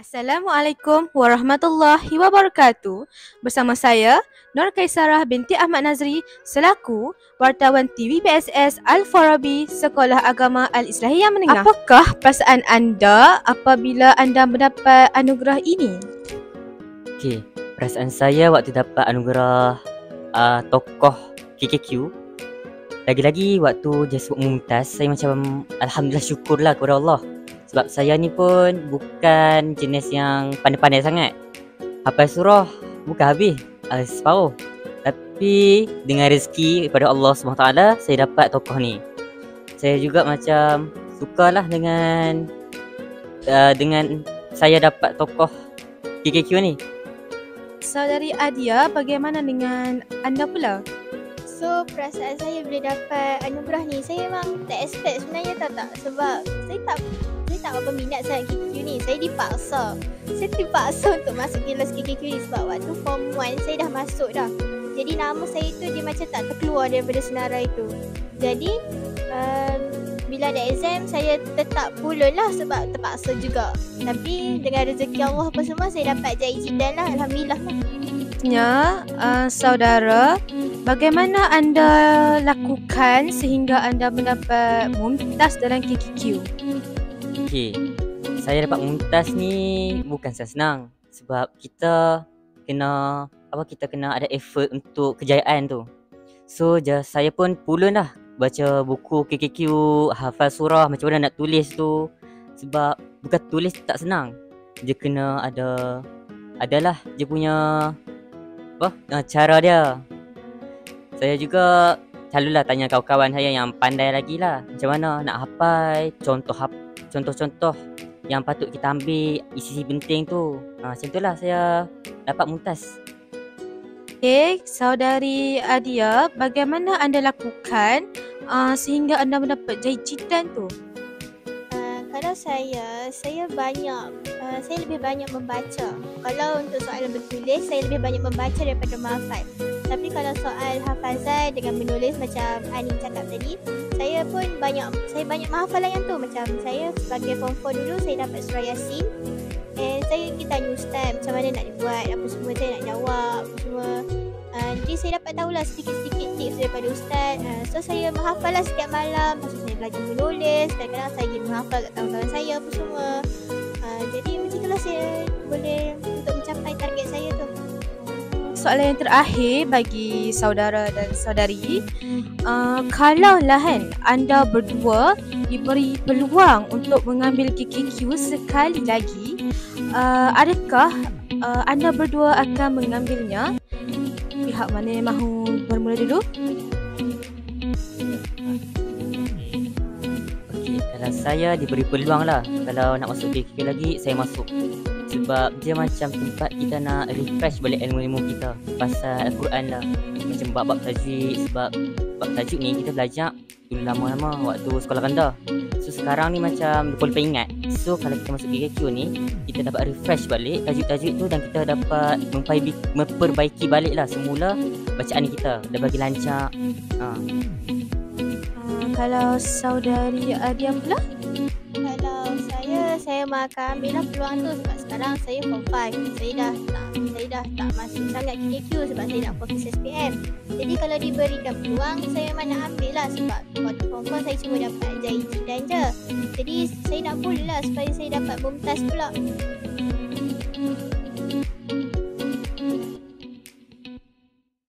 Assalamualaikum warahmatullahi wabarakatuh. Bersama saya Nur Kaisarah binti Ahmad Nazri selaku wartawan TV PSS Al-Farabi Sekolah Agama Al-Islahiyah Menengah. Apakah perasaan anda apabila anda mendapat anugerah ini? Okey, perasaan saya waktu dapat anugerah tokoh KKQ, lagi-lagi waktu dia sebut mumtaz, saya macam alhamdulillah, syukurlah kepada Allah. Sebab saya ni pun bukan jenis yang pandai-pandai sangat. Hafal surah bukan habis, separuh. Tapi dengan rezeki daripada Allah SWT, saya dapat tokoh ni. Saya juga macam sukalah dengan saya dapat tokoh KKQ ni. Saudari Adia, bagaimana dengan anda pula? So, perasaan saya bila dapat anugerah ni, saya memang tak expect sebenarnya, tak. Sebab saya tak apa minat sangat KKQ ni. Saya dipaksa untuk masuk kelas KKQ ni sebab waktu form 1 saya dah masuk dah. Jadi nama saya tu dia macam tak terkeluar daripada senarai tu. Jadi bila ada exam saya tetap pulun lah sebab terpaksa juga. Tapi dengan rezeki Allah apa semua saya dapat JAI Jidan lah, alhamdulillah lah. Saudara, bagaimana anda lakukan sehingga anda mendapat mumtaz dalam KKQ? Okey, saya dapat mumtaz ni bukan senang sebab kita kena ada effort untuk kejayaan tu. So saya pun pulun lah baca buku KKQ, hafal surah, macam mana nak tulis tu. Sebab bukan tulis tak senang. Dia kena adalah dia punya cara dia. Saya juga selalulah tanya kawan-kawan saya yang pandai lagi lah, macam mana nak hafal, contoh-contoh yang patut kita ambil, isi penting tu. Macam itulah saya dapat mumtaz. Okay, Saudari Adia, bagaimana anda lakukan sehingga anda mendapat JAI Jidan tu? Kalau saya lebih banyak membaca. Kalau untuk soalan bertulis, saya lebih banyak membaca daripada menghafal. Tapi kalau soal hafazan dengan menulis macam Ani cakap tadi, saya banyak menghafal yang tu. Macam saya sebagai form 4 dulu, saya dapat surah Yasin. Kita tanya ustaz macam mana nak dibuat, apa semua saya nak jawab, apa semua. Jadi saya dapat tahulah sedikit-sedikit tips daripada ustaz. So saya menghafal lah setiap malam. Lepas saya belajar menulis, kadang-kadang saya pergi menghafal kat kawan-kawan saya apa semua. Jadi macam itulah saya boleh untuk mencapai target saya tu. Soalan yang terakhir bagi saudara dan saudari, kalaulah anda berdua diberi peluang untuk mengambil KKQ sekali lagi, adakah anda berdua akan mengambilnya? Pihak mana yang mahu bermula dulu? Okey, kalau saya diberi peluang lah, kalau nak masuk KKQ lagi, saya masuk. Sebab dia macam tempat kita nak refresh balik ilmu-ilmu kita pasal Al-Quran lah. Macam bab-bab tajwid. Sebab bab tajwid ni kita belajar dulu lama-lama waktu sekolah rendah. So sekarang ni macam lupa ingat. So kalau kita masuk KKQ ni, kita dapat refresh balik tajwid-tajwid tu, dan kita dapat memperbaiki balik lah semula bacaan ni kita. Dah bagi lancar. Kalau saudari Adia pula? Kalau saya makan ambil lah peluang tu sebab sekarang saya form 5. Saya dah tak masuk sangat KKQ sebab saya nak fokus SPM. Jadi kalau diberikan peluang, saya memang nak ambil lah sebab waktu form 4 saya cuma dapat JAI Jidan je. Jadi saya nak pull lah supaya saya dapat mumtaz pula.